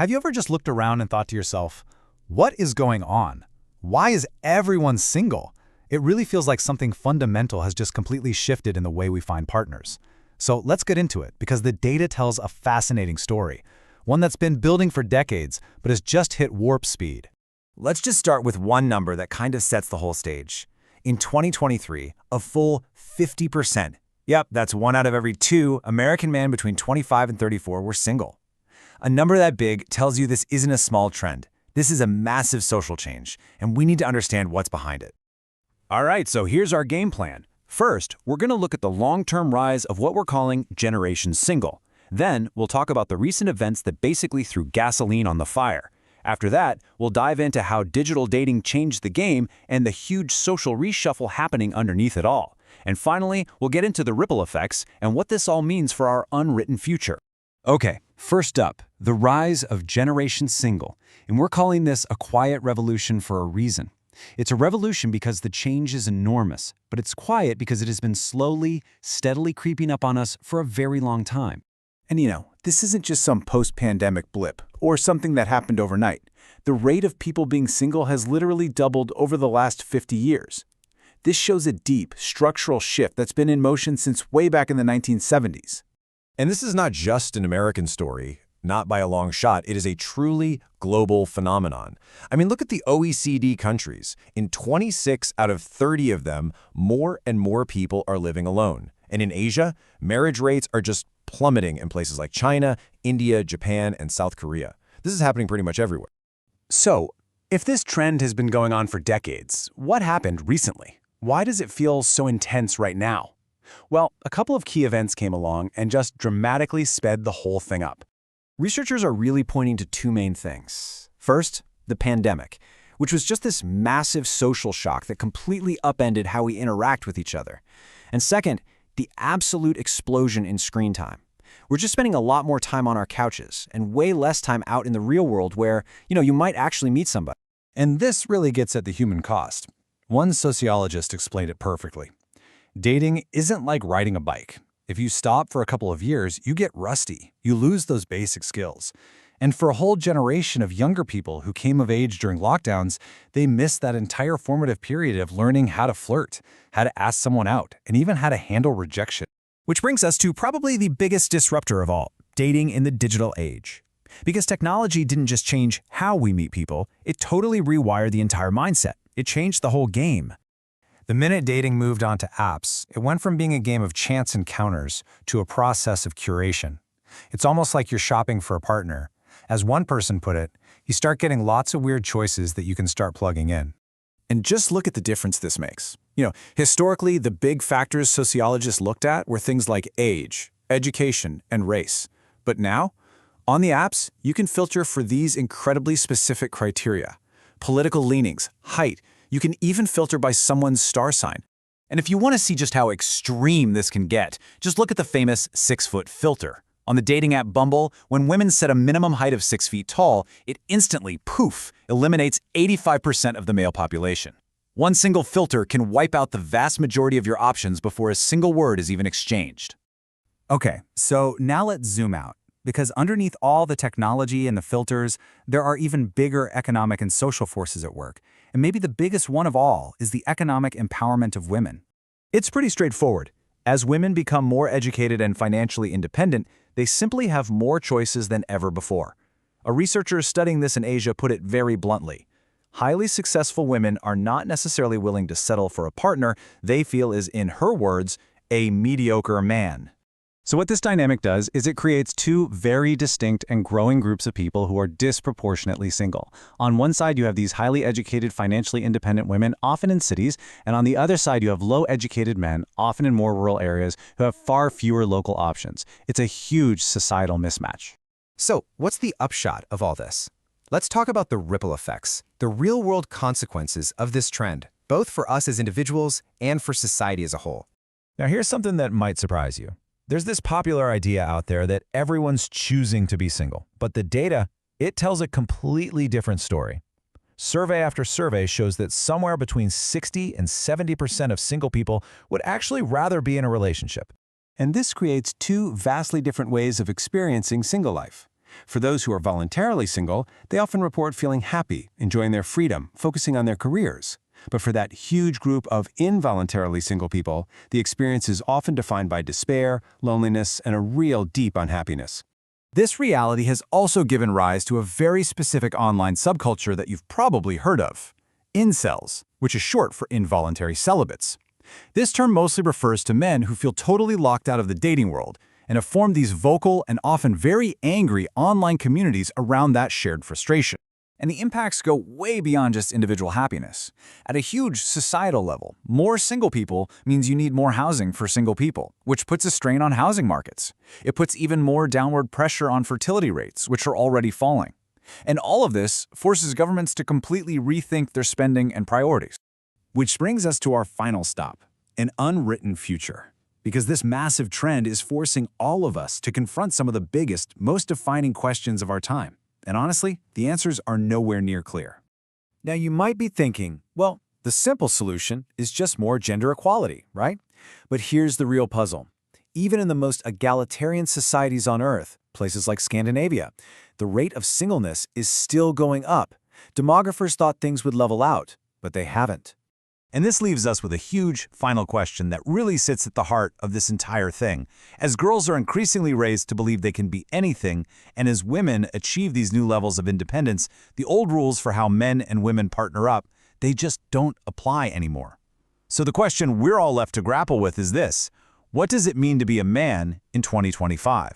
Have you ever just looked around and thought to yourself, what is going on? Why is everyone single? It really feels like something fundamental has just completely shifted in the way we find partners. So let's get into it, because the data tells a fascinating story, one that's been building for decades, but has just hit warp speed. Let's just start with one number that kind of sets the whole stage. In 2023, a full 50%. Yep, that's 1 out of every 2 American men between 25 and 34 were single. A number that big tells you this isn't a small trend. This is a massive social change, and we need to understand what's behind it. All right, so here's our game plan. First, we're going to look at the long-term rise of what we're calling Generation Single. Then, we'll talk about the recent events that basically threw gasoline on the fire. After that, we'll dive into how digital dating changed the game and the huge social reshuffle happening underneath it all. And finally, we'll get into the ripple effects and what this all means for our unwritten future. Okay, first up, the rise of Generation Single. And we're calling this a quiet revolution for a reason. It's a revolution because the change is enormous, but it's quiet because it has been slowly, steadily creeping up on us for a very long time. And this isn't just some post-pandemic blip or something that happened overnight. The rate of people being single has literally doubled over the last 50 years. This shows a deep, structural shift that's been in motion since way back in the 1970s. And this is not just an American story, not by a long shot. It is a truly global phenomenon. I mean, look at the OECD countries. In 26 out of 30 of them, more and more people are living alone. And in Asia, marriage rates are just plummeting in places like China, India, Japan, and South Korea. This is happening pretty much everywhere. So, if this trend has been going on for decades, what happened recently? Why does it feel so intense right now? Well, a couple of key events came along and just dramatically sped the whole thing up. Researchers are really pointing to 2 main things. First, the pandemic, which was just this massive social shock that completely upended how we interact with each other. And second, the absolute explosion in screen time. We're just spending a lot more time on our couches and way less time out in the real world where, you might actually meet somebody. And this really gets at the human cost. One sociologist explained it perfectly. Dating isn't like riding a bike. If you stop for a couple of years, you get rusty. You lose those basic skills. And for a whole generation of younger people who came of age during lockdowns, they missed that entire formative period of learning how to flirt, how to ask someone out, and even how to handle rejection. Which brings us to probably the biggest disruptor of all, dating in the digital age. Because technology didn't just change how we meet people, it totally rewired the entire mindset. It changed the whole game. The minute dating moved on to apps, it went from being a game of chance encounters to a process of curation. It's almost like you're shopping for a partner. As one person put it, you start getting lots of weird choices that you can start plugging in. And just look at the difference this makes. Historically, the big factors sociologists looked at were things like age, education, and race. But now, on the apps, you can filter for these incredibly specific criteria. Political leanings, height. You can even filter by someone's star sign. And if you want to see just how extreme this can get, just look at the famous 6-foot filter. On the dating app Bumble, when women set a minimum height of 6 feet tall, it instantly, poof, eliminates 85% of the male population. One single filter can wipe out the vast majority of your options before a single word is even exchanged. Okay, so now let's zoom out. Because underneath all the technology and the filters, there are even bigger economic and social forces at work. And maybe the biggest one of all is the economic empowerment of women. It's pretty straightforward. As women become more educated and financially independent, they simply have more choices than ever before. A researcher studying this in Asia put it very bluntly. Highly successful women are not necessarily willing to settle for a partner they feel is, in her words, a mediocre man. So what this dynamic does is it creates 2 very distinct and growing groups of people who are disproportionately single. On one side, you have these highly educated, financially independent women, often in cities, and on the other side, you have low-educated men, often in more rural areas, who have far fewer local options. It's a huge societal mismatch. So, what's the upshot of all this? Let's talk about the ripple effects, the real-world consequences of this trend, both for us as individuals and for society as a whole. Now, here's something that might surprise you. There's this popular idea out there that everyone's choosing to be single, but the data, it tells a completely different story. Survey after survey shows that somewhere between 60 and 70% of single people would actually rather be in a relationship. And this creates 2 vastly different ways of experiencing single life. For those who are voluntarily single, they often report feeling happy, enjoying their freedom, focusing on their careers. But for that huge group of involuntarily single people, the experience is often defined by despair, loneliness, and a real deep unhappiness. This reality has also given rise to a very specific online subculture that you've probably heard of: incels, which is short for involuntary celibates. This term mostly refers to men who feel totally locked out of the dating world and have formed these vocal and often very angry online communities around that shared frustration. And the impacts go way beyond just individual happiness. At a huge societal level, more single people means you need more housing for single people, which puts a strain on housing markets. It puts even more downward pressure on fertility rates, which are already falling. And all of this forces governments to completely rethink their spending and priorities. Which brings us to our final stop, an unwritten future. Because this massive trend is forcing all of us to confront some of the biggest, most defining questions of our time. And honestly, the answers are nowhere near clear. Now you might be thinking, well, the simple solution is just more gender equality, right? But here's the real puzzle. Even in the most egalitarian societies on Earth, places like Scandinavia, the rate of singleness is still going up. Demographers thought things would level out, but they haven't. And this leaves us with a huge final question that really sits at the heart of this entire thing. As girls are increasingly raised to believe they can be anything, and as women achieve these new levels of independence, the old rules for how men and women partner up, they just don't apply anymore. So the question we're all left to grapple with is this: what does it mean to be a man in 2025?